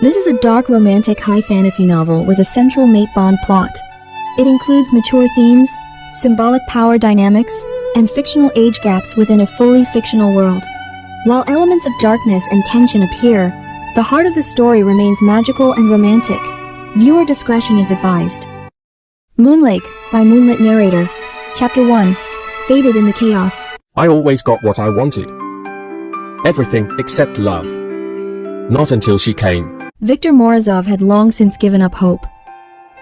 This is a dark romantic high fantasy novel with a central mate bond plot. It includes mature themes, symbolic power dynamics, and fictional age gaps within a fully fictional world. While elements of darkness and tension appear, the heart of the story remains magical and romantic. Viewer discretion is advised. Moonlake by Moonlit Narrator. Chapter 1. Faded in the Chaos. I always got what I wanted. Everything except love. Not until she came. Viktor Morozov had long since given up hope.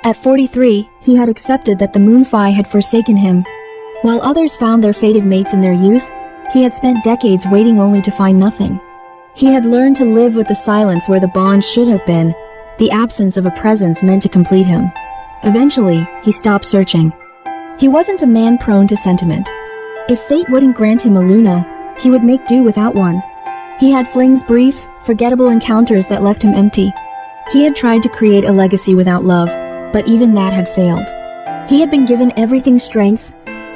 At 43, he had accepted that the Moon Fae had forsaken him. While others found their fated mates in their youth, he had spent decades waiting only to find nothing. He had learned to live with the silence where the bond should have been, the absence of a presence meant to complete him. Eventually, he stopped searching. He wasn't a man prone to sentiment. If fate wouldn't grant him a Luna, he would make do without one. He had flings, brief, forgettable encounters that left him empty. He had tried to create a legacy without love, but even that had failed. He had been given everything: strength,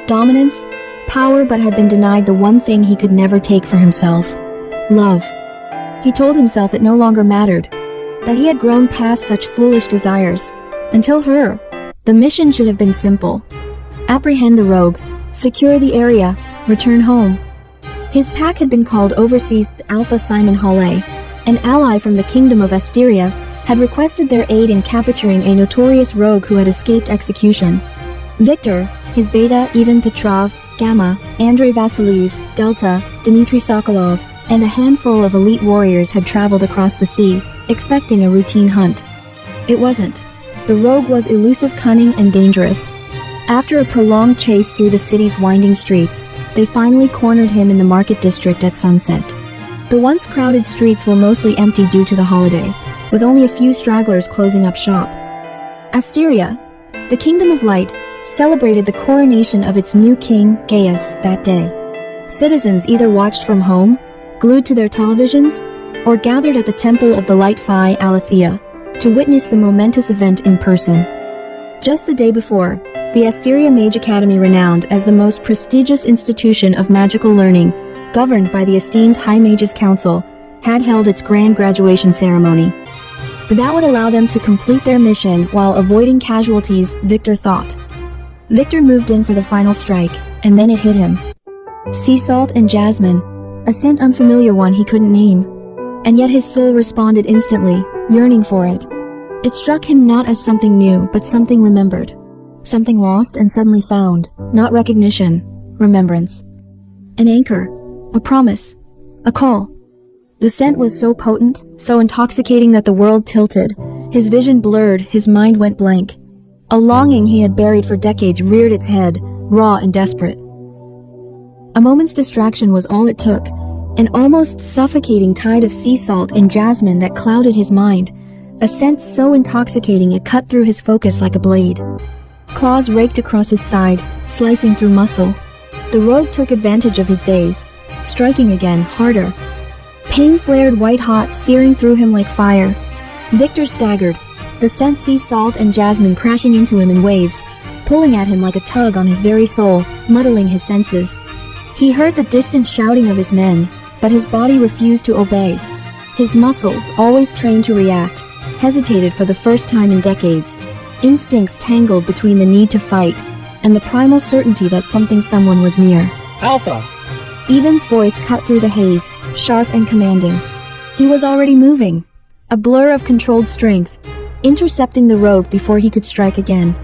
dominance, power, but had been denied the one thing he could never take for himself: love. He told himself it no longer mattered, that he had grown past such foolish desires. Until her, the mission should have been simple: apprehend the rogue, secure the area, return home. His pack had been called Overseas Alpha. Simon Halle, an ally from the Kingdom of Asteria, had requested their aid in capturing a notorious rogue who had escaped execution. Viktor, his Beta, Ivan Petrov, Gamma, Andrei Vasiliev, Delta, Dmitry Sokolov, and a handful of elite warriors had traveled across the sea, expecting a routine hunt. It wasn't. The rogue was elusive, cunning, and dangerous. After a prolonged chase through the city's winding streets, they finally cornered him in the market district at sunset. The once crowded streets were mostly empty due to the holiday, with only a few stragglers closing up shop. Asteria, the Kingdom of Light, celebrated the coronation of its new king, Gaius, that day. Citizens either watched from home, glued to their televisions, or gathered at the Temple of the Light Fae Aletheia to witness the momentous event in person. Just the day before, the Asteria Mage Academy, renowned as the most prestigious institution of magical learning, governed by the esteemed High Mages Council, had held its grand graduation ceremony. That would allow them to complete their mission while avoiding casualties, Viktor thought. Viktor moved in for the final strike, and then it hit him. Sea salt and jasmine, a scent unfamiliar one he couldn't name. And yet his soul responded instantly, yearning for it. It struck him not as something new, but something remembered. Something lost and suddenly found, not recognition, remembrance. An anchor, a promise, a call. The scent was so potent, so intoxicating that the world tilted. His vision blurred, his mind went blank. A longing he had buried for decades reared its head, raw and desperate. A moment's distraction was all it took, an almost suffocating tide of sea salt and jasmine that clouded his mind, a scent so intoxicating it cut through his focus like a blade. Claws raked across his side, slicing through muscle. The rogue took advantage of his daze, striking again, harder. Pain flared white-hot, searing through him like fire. Viktor staggered, the scent sea salt and jasmine crashing into him in waves, pulling at him like a tug on his very soul, muddling his senses. He heard the distant shouting of his men, but his body refused to obey. His muscles, always trained to react, hesitated for the first time in decades. Instincts tangled between the need to fight and the primal certainty that someone was near. Alpha! Ivan's voice cut through the haze, sharp and commanding. He was already moving, a blur of controlled strength, intercepting the rogue before he could strike again.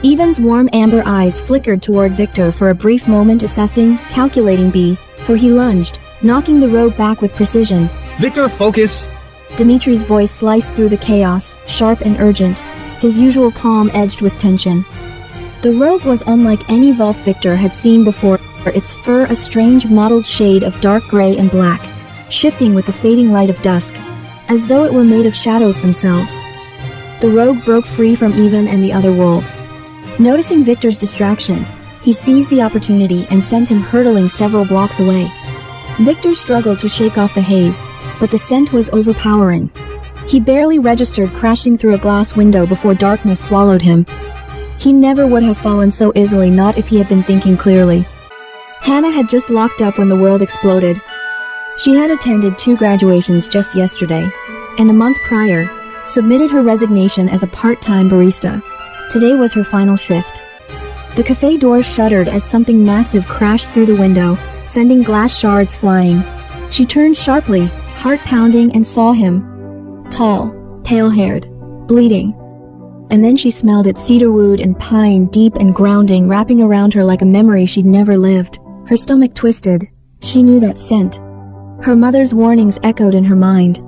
Ivan's warm amber eyes flickered toward Viktor for a brief moment, assessing, calculating for he lunged, knocking the rogue back with precision. Viktor, focus! Dmitry's voice sliced through the chaos, sharp and urgent, his usual calm edged with tension. The rogue was unlike any Volf Viktor had seen before, its fur a strange mottled shade of dark gray and black, shifting with the fading light of dusk, as though it were made of shadows themselves. The rogue broke free from Ivan and the other wolves. Noticing Viktor's distraction, he seized the opportunity and sent him hurtling several blocks away. Viktor struggled to shake off the haze, but the scent was overpowering. He barely registered crashing through a glass window before darkness swallowed him. He never would have fallen so easily, not if he had been thinking clearly. Hannah had just locked up when the world exploded. She had attended 2 graduations just yesterday, and a month prior, submitted her resignation as a part-time barista. Today was her final shift. The cafe doors shuddered as something massive crashed through the window, sending glass shards flying. She turned sharply, heart pounding, and saw him. Tall, pale-haired, bleeding. And then she smelled its cedarwood and pine, deep and grounding, wrapping around her like a memory she'd never lived. Her stomach twisted. She knew that scent. Her mother's warnings echoed in her mind.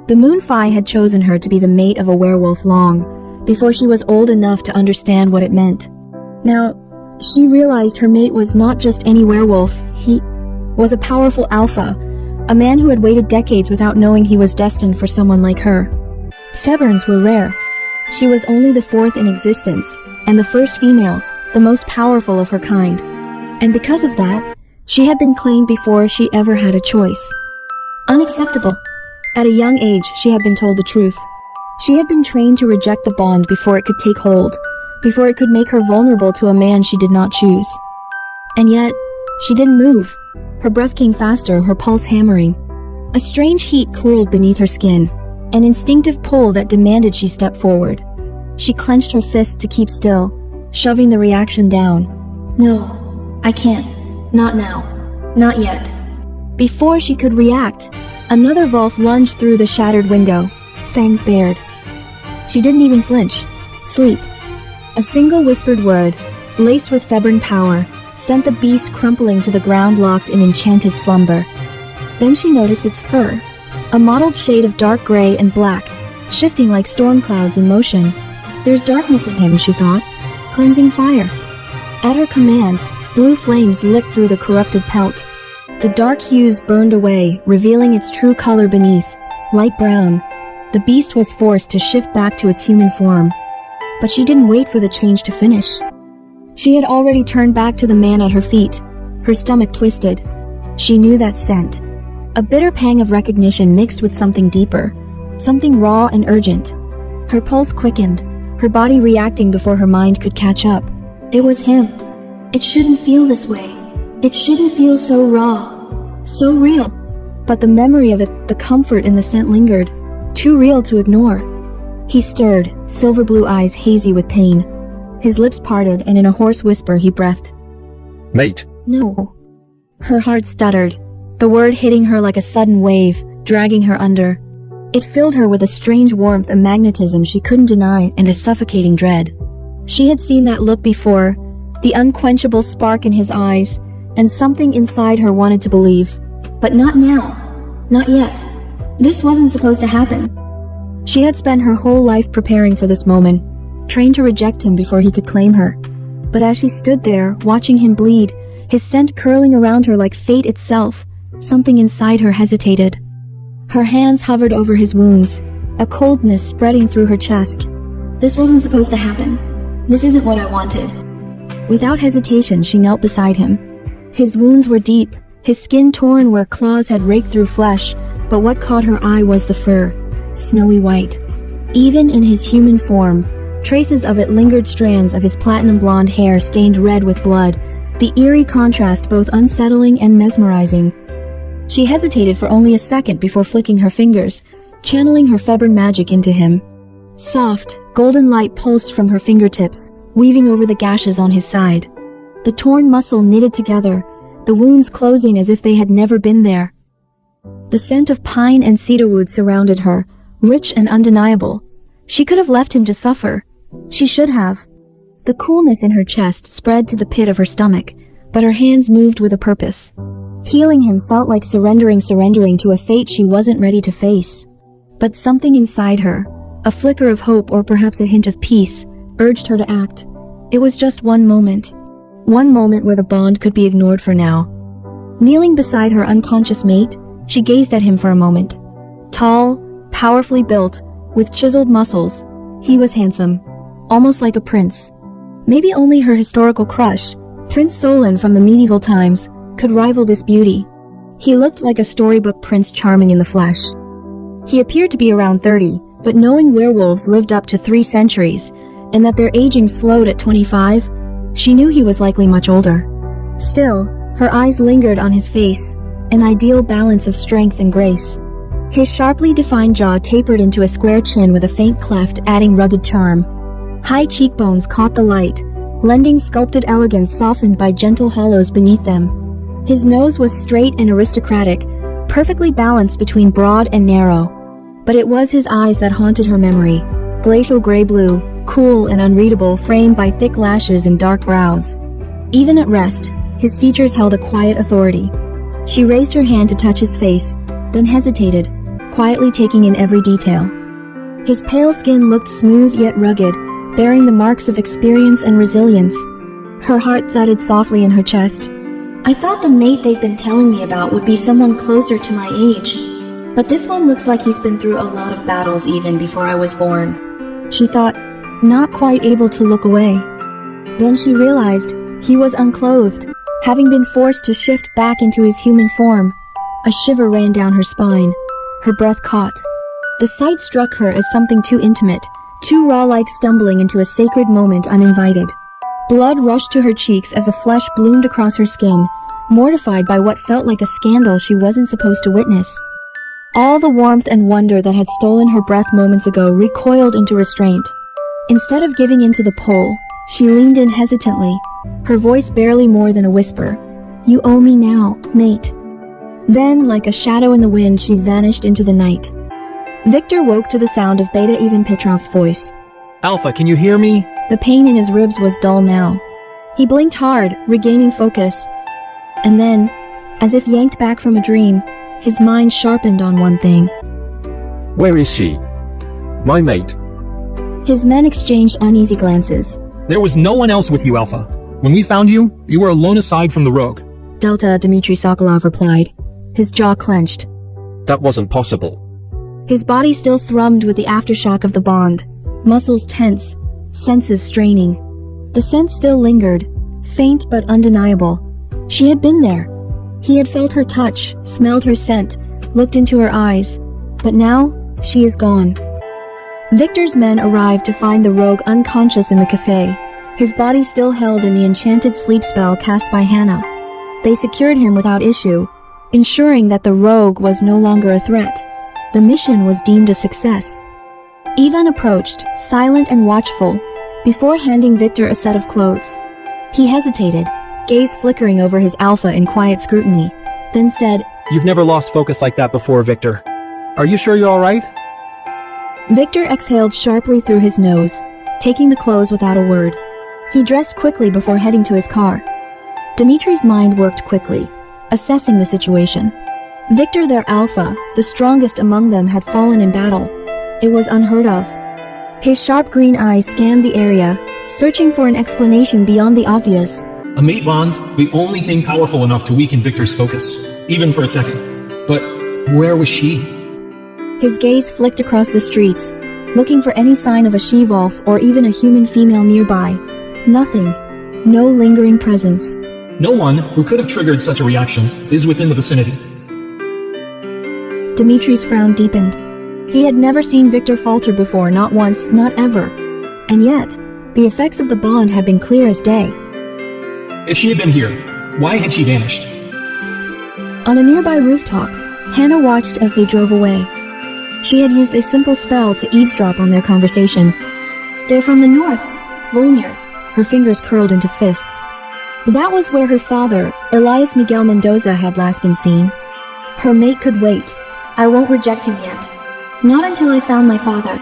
The Moon Fae had chosen her to be the mate of a werewolf long before she was old enough to understand what it meant. Now, she realized her mate was not just any werewolf. He was a powerful alpha, a man who had waited decades without knowing he was destined for someone like her. Faeborns were rare. She was only the fourth in existence, and the first female, the most powerful of her kind. And because of that, she had been claimed before she ever had a choice. Unacceptable. At a young age, she had been told the truth. She had been trained to reject the bond before it could take hold, before it could make her vulnerable to a man she did not choose. And yet, she didn't move. Her breath came faster, her pulse hammering. A strange heat curled beneath her skin, an instinctive pull that demanded she step forward. She clenched her fist to keep still, shoving the reaction down. No, I can't. Not now. Not yet. Before she could react, another Wolf lunged through the shattered window, fangs bared. She didn't even flinch. Sleep. A single whispered word, laced with Faeborn power, sent the beast crumpling to the ground, locked in enchanted slumber. Then she noticed its fur, a mottled shade of dark gray and black, shifting like storm clouds in motion. There's darkness in him, she thought, cleansing fire. At her command, blue flames licked through the corrupted pelt. The dark hues burned away, revealing its true color beneath, light brown. The beast was forced to shift back to its human form. But she didn't wait for the change to finish. She had already turned back to the man at her feet, her stomach twisted. She knew that scent. A bitter pang of recognition mixed with something deeper, something raw and urgent. Her pulse quickened, her body reacting before her mind could catch up. It was him. It shouldn't feel this way. It shouldn't feel so raw, so real. But the memory of it, the comfort in the scent lingered, too real to ignore. He stirred, silver blue eyes hazy with pain. His lips parted, and in a hoarse whisper he breathed. Mate. No. Her heart stuttered, the word hitting her like a sudden wave, dragging her under. It filled her with a strange warmth, a magnetism she couldn't deny, and a suffocating dread. She had seen that look before, the unquenchable spark in his eyes, and something inside her wanted to believe. But not now. Not yet. This wasn't supposed to happen. She had spent her whole life preparing for this moment, trained to reject him before he could claim her. But as she stood there, watching him bleed, his scent curling around her like fate itself, something inside her hesitated. Her hands hovered over his wounds, a coldness spreading through her chest. This wasn't supposed to happen. This isn't what I wanted. Without hesitation, she knelt beside him. His wounds were deep, his skin torn where claws had raked through flesh, but what caught her eye was the fur, snowy white. Even in his human form, traces of it lingered, strands of his platinum blonde hair stained red with blood, the eerie contrast both unsettling and mesmerizing. She hesitated for only a second before flicking her fingers, channeling her Faeborn magic into him. Soft, golden light pulsed from her fingertips, weaving over the gashes on his side. The torn muscle knitted together, the wounds closing as if they had never been there. The scent of pine and cedarwood surrounded her, rich and undeniable. She could have left him to suffer. She should have. The coolness in her chest spread to the pit of her stomach, but her hands moved with a purpose. Healing him felt like surrendering to a fate she wasn't ready to face. But something inside her, a flicker of hope or perhaps a hint of peace, urged her to act. It was just one moment where the bond could be ignored for now. Kneeling beside her unconscious mate, she gazed at him for a moment. Tall, powerfully built, with chiseled muscles, he was handsome, almost like a prince. Maybe only her historical crush, Prince Solon from the medieval times, could rival this beauty. He looked like a storybook Prince Charming in the flesh. He appeared to be around 30, but knowing werewolves lived up to 3 centuries, and that their aging slowed at 25, she knew he was likely much older. Still, her eyes lingered on his face, an ideal balance of strength and grace. His sharply defined jaw tapered into a square chin with a faint cleft, adding rugged charm. High cheekbones caught the light, lending sculpted elegance softened by gentle hollows beneath them. His nose was straight and aristocratic, perfectly balanced between broad and narrow. But it was his eyes that haunted her memory, glacial gray blue, cool and unreadable, framed by thick lashes and dark brows. Even at rest, his features held a quiet authority. She raised her hand to touch his face, then hesitated, quietly taking in every detail. His pale skin looked smooth yet rugged, bearing the marks of experience and resilience. Her heart thudded softly in her chest. I thought the mate they'd been telling me about would be someone closer to my age, but this one looks like he's been through a lot of battles even before I was born, she thought, not quite able to look away. Then she realized he was unclothed, having been forced to shift back into his human form. A shiver ran down her spine. Her breath caught. The sight struck her as something too intimate, too raw, like stumbling into a sacred moment uninvited. Blood rushed to her cheeks as a flush bloomed across her skin, mortified by what felt like a scandal she wasn't supposed to witness. All the warmth and wonder that had stolen her breath moments ago recoiled into restraint. Instead of giving in to the pull, she leaned in hesitantly, her voice barely more than a whisper. You owe me now, mate. Then, like a shadow in the wind, she vanished into the night. Victor woke to the sound of Beta Ivan Petrov's voice. Alpha, can you hear me? The pain in his ribs was dull now. He blinked hard, regaining focus. And then, as if yanked back from a dream, his mind sharpened on one thing. Where is she? My mate. His men exchanged uneasy glances. There was no one else with you, Alpha. When we found you, you were alone aside from the rogue. Delta, Dmitry Sokolov replied, his jaw clenched. That wasn't possible. His body still thrummed with the aftershock of the bond, muscles tense, senses straining. The scent still lingered, faint but undeniable. She had been there. He had felt her touch, smelled her scent, looked into her eyes. But now, she is gone. Victor's men arrived to find the rogue unconscious in the cafe, his body still held in the enchanted sleep spell cast by Hannah. They secured him without issue, ensuring that the rogue was no longer a threat. The mission was deemed a success. Ivan approached, silent and watchful, before handing Victor a set of clothes. He hesitated, gaze flickering over his Alpha in quiet scrutiny, then said, You've never lost focus like that before, Victor. Are you sure you're alright? Victor exhaled sharply through his nose, taking the clothes without a word. He dressed quickly before heading to his car. Dmitry's mind worked quickly, assessing the situation. Victor, their Alpha, the strongest among them, had fallen in battle. It was unheard of. His sharp green eyes scanned the area, searching for an explanation beyond the obvious. A mate bond, the only thing powerful enough to weaken Victor's focus, even for a second. But where was she? His gaze flicked across the streets, looking for any sign of a she-wolf or even a human female nearby. Nothing. No lingering presence. No one who could have triggered such a reaction is within the vicinity. Dmitry's frown deepened. He had never seen Victor falter before, not once, not ever. And yet, the effects of the bond had been clear as day. If she had been here, why had she vanished? On a nearby rooftop, Hannah watched as they drove away. She had used a simple spell to eavesdrop on their conversation. They're from the north, Volnir. Her fingers curled into fists. That was where her father, Elias Miguel Mendoza, had last been seen. Her mate could wait. I won't reject him yet. Not until I found my father.